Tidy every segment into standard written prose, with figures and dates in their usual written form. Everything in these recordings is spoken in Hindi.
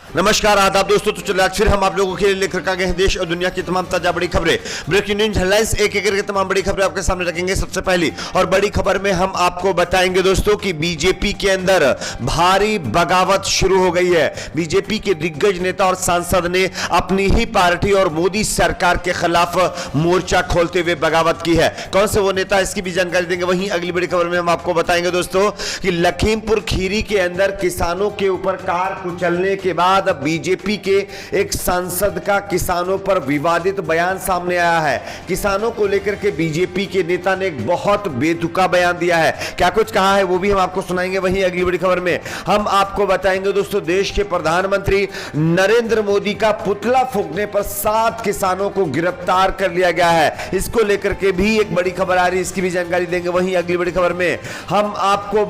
नमस्कार आदाब दोस्तों। तो चलिए आज फिर हम आप लोगों के लिए लेकर आ गए हैं देश और दुनिया की तमाम ताजा बड़ी खबरें, ब्रेकिंग न्यूज हेडलाइंस, एक एक करके तमाम बड़ी खबरें आपके सामने रखेंगे। सबसे पहली और बड़ी खबर में हम आपको बताएंगे दोस्तों कि बीजेपी के अंदर भारी बगावत शुरू हो गई है। बीजेपी के दिग्गज नेता और सांसद ने अपनी ही पार्टी और मोदी सरकार के खिलाफ मोर्चा खोलते हुए बगावत की है। कौन से वो नेता, इसकी भी जानकारी देंगे। वहीं अगली बड़ी खबर में हम आपको बताएंगे दोस्तों कि लखीमपुर खीरी के अंदर किसानों के ऊपर कार कुचलने के बाद बीजेपी के एक सांसद का किसानों पर विवादित बयान सामने आया है। किसानों को लेकर के बीजेपी के नेता ने एक बहुत बेतुका बयान दिया है। क्या कुछ कहा है वो भी हम आपको सुनाएंगे। वहीं अगली बड़ी खबर में हम आपको बताएंगे दोस्तों देश के प्रधानमंत्री नरेंद्र मोदी का पुतला फूंकने पर 7 किसानों को गिरफ्तार कर लिया गया है। इसको लेकर के भी एक बड़ी खबर आ रही है, इसकी भी जानकारी देंगे। वहीं अगली बड़ी खबर में हम आपको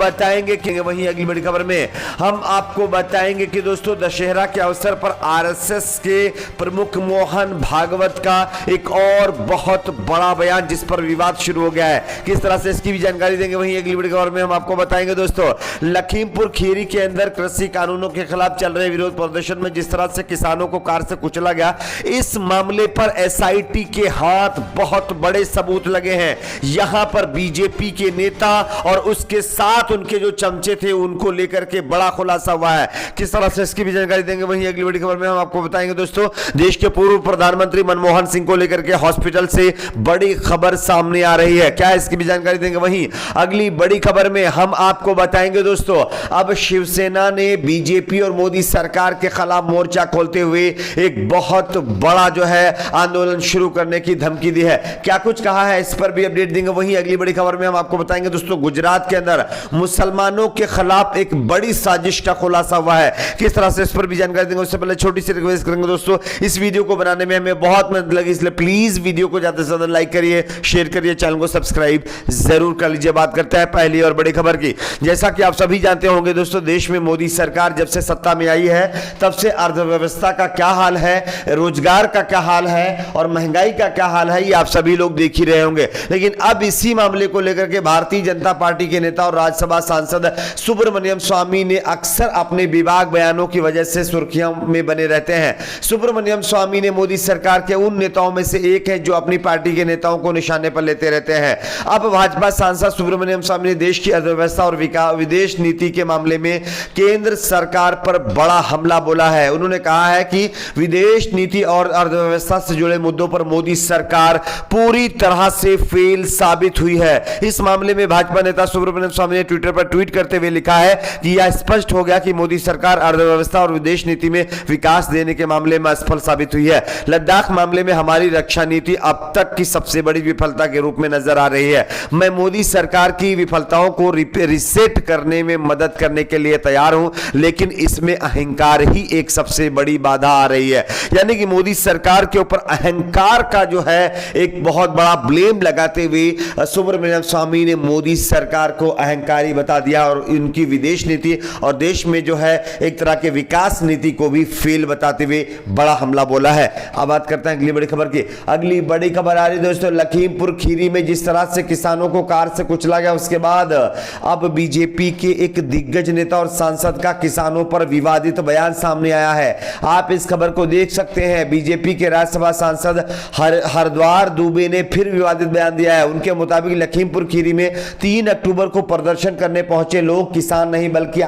बताएंगे कि दोस्तों दशहरा के अवसर पर आरएसएस के प्रमुख मोहन भागवत का एक और बहुत बड़ा बयान जिस पर विवाद शुरू हो गया है, किस तरह से, इसकी भी जानकारी देंगे। वहीं अगली बड़ी खबर में हम आपको बताएंगे दोस्तों लखीमपुर खीरी के अंदर कृषि कानूनों के खिलाफ चल रहे विरोध प्रदर्शन में जिस तरह से किसानों को कार से कुचला गया, इस मामले पर एसआईटी के हाथ बहुत बड़े सबूत लगे हैं। यहां पर बीजेपी के नेता और उसके साथ उनके जो चमचे थे उनको लेकर के बड़ा खुलासा हुआ है, किस तरह से, इसकी भी जानकारी देंगे। वहीं अगली बड़ी खबर में हम आपको बताएंगे दोस्तों देश के पूर्व प्रधानमंत्री मनमोहन सिंह को लेकर के हॉस्पिटल से बड़ी खबर सामने आ रही है, क्या है, इसकी भी जानकारी देंगे। वहीं अगली बड़ी खबर में हम आपको बताएंगे दोस्तों अब शिवसेना ने बीजेपी और मोदी सरकार के खिलाफ मोर्चा खोलते हुए एक बहुत बड़ा जो है आंदोलन शुरू करने की धमकी दी है। क्या कुछ कहा है इस पर भी अपडेट देंगे। वहीं अगली बड़ी खबर में हम आपको बताएंगे दोस्तों गुजरात के अंदर मुसलमानों के खिलाफ एक बड़ी साजिश का खुलासा हुआ है, किस तरह से, इस पर भी जानकारी देंगे। उससे पहले छोटी सी रिक्वेस्ट करेंगे दोस्तों, इस वीडियो को बनाने में हमें बहुत मेहनत लगी, इसलिए प्लीज वीडियो को ज्यादा से ज्यादा लाइक करिए, शेयर करिए, चैनल को सब्सक्राइब जरूर कर लीजिए। बात करते हैं पहली और बड़ी खबर की। जैसा कि आप सभी जानते होंगे दोस्तों देश में मोदी सरकार जब से सत्ता में आई है तब से अर्थव्यवस्था का क्या हाल है, रोजगार का क्या हाल है और महंगाई का क्या हाल है, ये आप सभी लोग देख ही रहे होंगे। लेकिन अब इसी मामले को लेकर के भारतीय जनता पार्टी के नेता और राज्यसभा सांसद सुब्रमण्यम स्वामी ने अक्सर अपने विवाद बयानों की वजह से सुर्खियों में बने रहते हैं। सुब्रमण्यम स्वामी ने मोदी सरकार के उन नेताओं में से एक है जो अपनी पार्टी के नेताओं को निशाने पर लेते रहते हैं। अब भाजपा सांसद सुब्रमण्यम स्वामी ने देश की अर्थव्यवस्था और विदेश नीति के मामले में केंद्र सरकार पर बड़ा हमला बोला है। उन्होंने कहा है कि विदेश नीति और अर्थव्यवस्था से जुड़े मुद्दों पर मोदी सरकार पूरी तरह से फेल साबित हुई है। इस मामले में भाजपा नेता सुब्रमण्यम स्वामी ने ट्विटर पर ट्वीट करते हुए लिखा है कि यह स्पष्ट हो गया कि मोदी सरकार अर्थव्यवस्था और विदेश नीति में विकास देने के मामले में असफल साबित हुई है। लद्दाख मामले में हमारी रक्षा नीति अब तक की सबसे बड़ी विफलता के रूप में नजर आ रही है। मैं मोदी सरकार की विफलताओं को रिसेट करने में मदद करने के लिए तैयार हूं, लेकिन इसमें अहंकार ही एक सबसे बड़ी बाधा आ रही है। यानी कि मोदी सरकार के ऊपर अहंकार का जो है एक बहुत बड़ा ब्लेम लगाते हुए सुब्रमण्यम स्वामी ने मोदी सरकार को अहंकारी बता दिया और इनकी विदेश नीति और देश में जो है एक तरह के विकास नीति को भी फेल बताते हुए बड़ा हमला बोला है। अब बात करते हैं अगली बड़ी खबर की। अगली बड़ी खबर आ रही दोस्तों लखीमपुर खीरी में जिस तरह से किसानों को कार से कुचला गया, उसके बाद अब बीजेपी के एक दिग्गज नेता और सांसद का किसानों पर विवादित बयान सामने आया है। आप इस खबर को देख सकते हैं। बीजेपी के राज्यसभा सांसद हरद्वार दुबे ने फिर विवादित बयान दिया है। उनके मुताबिक लखीमपुर खीरी में 3 अक्टूबर को प्रदर्शन करने पहुंचे लोग किसान नहीं बल्कि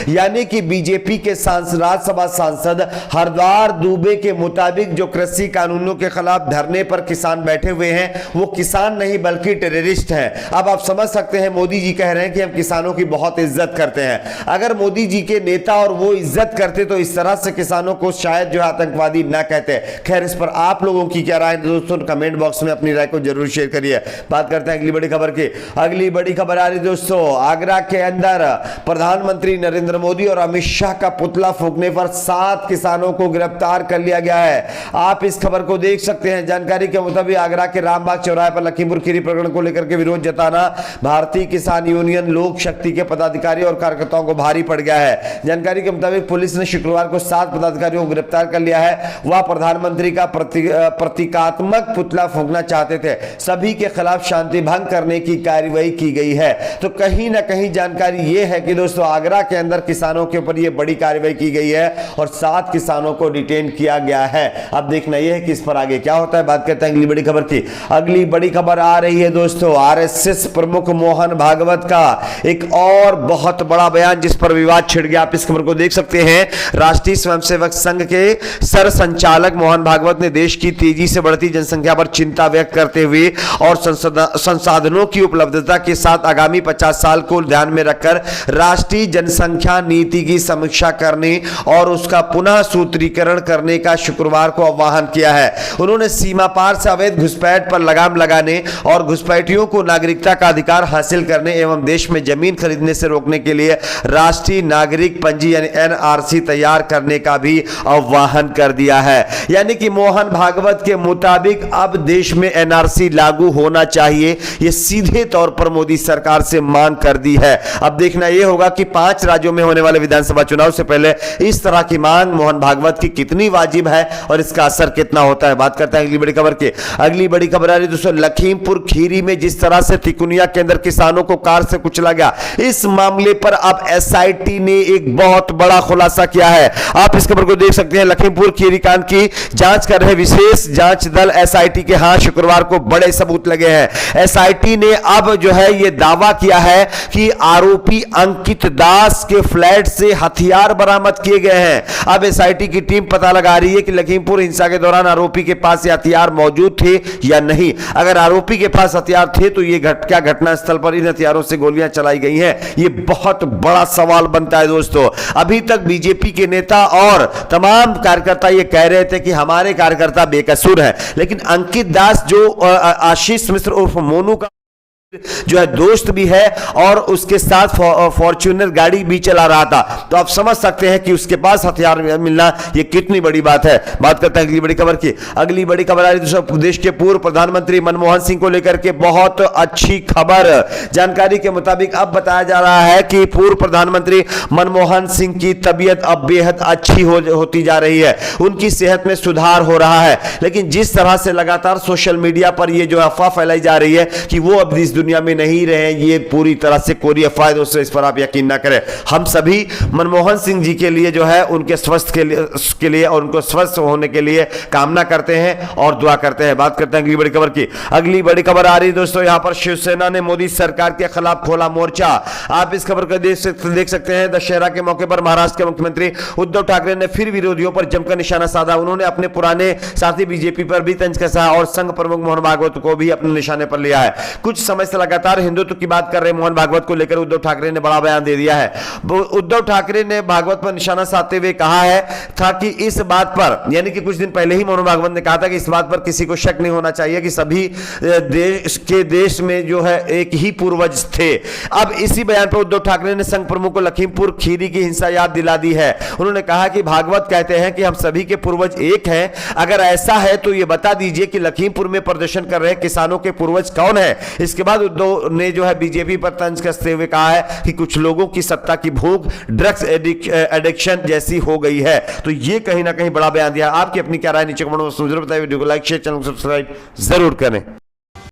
यानी कि बीजेपी के राज्यसभा सांसद हरद्वार दुबे के मुताबिक जो कृषि कानूनों के खिलाफ धरने पर किसान बैठे हुए हैं वो किसान नहीं बल्कि टेररिस्ट हैं। अब आप समझ सकते हैं मोदी जी कह रहे हैं कि हम किसानों की बहुत इज्जत करते हैं। अगर मोदी जी के नेता और वो इज्जत करते तो इस तरह से किसानों को शायद जो आतंकवादी ना कहते। खैर, इस पर आप लोगों की क्या राय दोस्तों, कमेंट बॉक्स में अपनी राय को जरूर शेयर करिए। बात करते हैं अगली बड़ी खबर की। अगली बड़ी खबर आ रही दोस्तों आगरा के अंदर प्रधानमंत्री नरेंद्र मोदी और अमित शाह का पुतला फूंकने पर 7 किसानों को गिरफ्तार कर लिया गया है। आप इस खबर को देख सकते हैं। जानकारी के मुताबिक आगरा के रामबाग चौराहे पर लखीमपुर खीरी प्रकरण को लेकर के विरोध जताना भारतीय किसान यूनियन लोक शक्ति के पदाधिकारी और कार्यकर्ताओं को भारी पड़ गया है। जानकारी के मुताबिक पुलिस ने शुक्रवार को 7 पदाधिकारियों को गिरफ्तार कर लिया है। वह प्रधानमंत्री का प्रतीकात्मक पुतला फूंकना चाहते थे। सभी के खिलाफ शांति भंग करने की कार्रवाई की गई है। तो कहीं ना कहीं जानकारी यह है कि दोस्तों आगरा के अंदर किसानों के ऊपर ये बड़ी कार्रवाई की गई है और 7 किसानों को डिटेन किया गया है। अब देखना यह है कि इस पर आगे क्या होता है। बात करते हैं अगली बड़ी खबर की। अगली बड़ी खबर आ रही है दोस्तों, आरएसएस प्रमुख मोहन भागवत का एक और बहुत बड़ा बयान जिस पर विवाद छिड़ गया। आप इस खबर को देख सकते हैं। राष्ट्रीय स्वयंसेवक संघ के सर संचालक मोहन भागवत ने देश की तेजी से बढ़ती जनसंख्या पर चिंता व्यक्त करते हुए और संसाधनों की उपलब्धता के साथ आगामी 50 साल को ध्यान में रखकर राष्ट्रीय जनसंख्या नीति की समीक्षा करने और उसका पुनः सूत्रीकरण करने का शुक्रवार को आह्वान किया है। उन्होंने सीमा पार से अवैध घुसपैठ पर लगाम लगाने और घुसपैठियों को नागरिकता का अधिकार हासिल करने एवं देश में जमीन खरीदने से रोकने के लिए राष्ट्रीय नागरिक पंजी यानी एनआरसी तैयार करने का भी आह्वान कर दिया है। यानी कि मोहन भागवत के मुताबिक अब देश में एनआरसी लागू होना चाहिए, यह सीधे तौर पर मोदी सरकार से मांग कर दी है। अब देखना यह होगा कि 5 राज्यों में होने वाले विधानसभा चुनाव से पहले इस तरह की मांग मोहन भागवत की कितनी वाजिब है और इसका असर कितना होता है। बात करते हैं अगली बड़ी खबर की। अगली बड़ी खबर आ रही है दोस्तों, लखीमपुर खीरी में जिस तरह से तिकुनिया के अंदर किसानों को कार से कुचला गया, इस मामले पर अब एसआईटी ने एक बहुत बड़ा खुलासा किया है। आप इस खबर को देख सकते हैं। लखीमपुर खीरी कांड की जांच कर रहे विशेष जांच दल एसआईटी के हाथ शुक्रवार को बड़े सबूत लगे हैं। एसआईटी ने अब जो है यह दावा किया है कि आरोपी अंकित दास के फ्लैट से हथियार बरामद किए गए हैं। अब एसआईटी की टीम पता लगा रही है कि लखीमपुर हिंसा के दौरान आरोपी के पास ये हथियार मौजूद थे या नहीं। अगर आरोपी के पास हथियार थे तो ये क्या घटनास्थल पर इन हथियारों से गोलियां चलाई गई हैं, ये बहुत बड़ा सवाल बनता है दोस्तों। अभी तक बीजेपी के नेता और तमाम कार्यकर्ता ये कह रहे थे कि हमारे कार्यकर्ता बेकसूर हैं, लेकिन अंकित दास जो आशीष मिश्र उर्फ मोनू का जो है दोस्त भी है और उसके साथ फॉर्च्यूनर गाड़ी भी चला रहा था, तो आप समझ सकते हैं कि उसके पास हथियार मिलना यह कितनी बड़ी बात है। बात करते हैं अगली बड़ी खबर की। अगली बड़ी खबर आ रही है देश के पूर्व प्रधानमंत्री मनमोहन सिंह को लेकर के बहुत अच्छी खबर। जानकारी के मुताबिक अब बताया जा रहा है कि पूर्व प्रधानमंत्री मनमोहन सिंह की तबीयत अब बेहद अच्छी होती जा रही है, उनकी सेहत में सुधार हो रहा है। लेकिन जिस तरह से लगातार सोशल मीडिया पर यह जो अफवाह फैलाई जा रही है कि वो अब इस दुनिया में नहीं रहे, ये पूरी तरह से कोरी अफवाह है दोस्तों, इस पर आप यकीन ना करें। हम सभी मनमोहन सिंह जी के लिए जो है उनके स्वस्थ के लिए और उनको स्वस्थ होने के लिए कामना करते हैं और दुआ करते हैं। बात करते हैं अगली बड़ी खबर की। अगली बड़ी खबर आ रही है दोस्तों, यहां पर शिवसेना ने मोदी सरकार के खिलाफ खोला मोर्चा। आप इस खबर को देख सकते हैं। दशहरा के मौके पर महाराष्ट्र के मुख्यमंत्री उद्धव ठाकरे ने फिर विरोधियों पर जमकर निशाना साधा। उन्होंने अपने पुराने साथी बीजेपी पर भी तंज कसा और संघ प्रमुख मोहन भागवत को भी अपने निशाने पर लिया है। कुछ समय से लगातार हिंदुत्व की बात कर रहे मोहन भागवत को लेकर उद्धव ठाकरे ने बड़ा बयान दे दिया है। उद्धव ठाकरे ने भागवत पर निशाना साधते हुए कहा है था कि इस बात पर, यानी कि कुछ दिन पहले ही मोहन भागवत ने कहा था कि इस बात पर किसी को शक नहीं होना चाहिए कि सभी देश में जो है एक ही पूर्वज थे। अब इसी बयान पर उद्धव ठाकरे ने संघ प्रमुख को लखीमपुर खीरी की हिंसा याद दिला दी है। उन्होंने कहा कि भागवत कहते हैं कि हम सभी के पूर्वज एक हैं, अगर ऐसा है तो यह बता दीजिए कि लखीमपुर में प्रदर्शन कर रहे किसानों के पूर्वज कौन है। इसके बाद उद्धव ने जो है बीजेपी पर तंज कसते हुए कहा है कि कुछ लोगों की सत्ता की भूख ड्रग्स एडिक्शन जैसी हो गई है। तो ये कहीं ना कहीं बड़ा बयान दिया। आपकी अपनी क्या राय नीचे कमेंट में बताइए। वीडियो को लाइक शेयर, चैनल को सब्सक्राइब जरूर करें।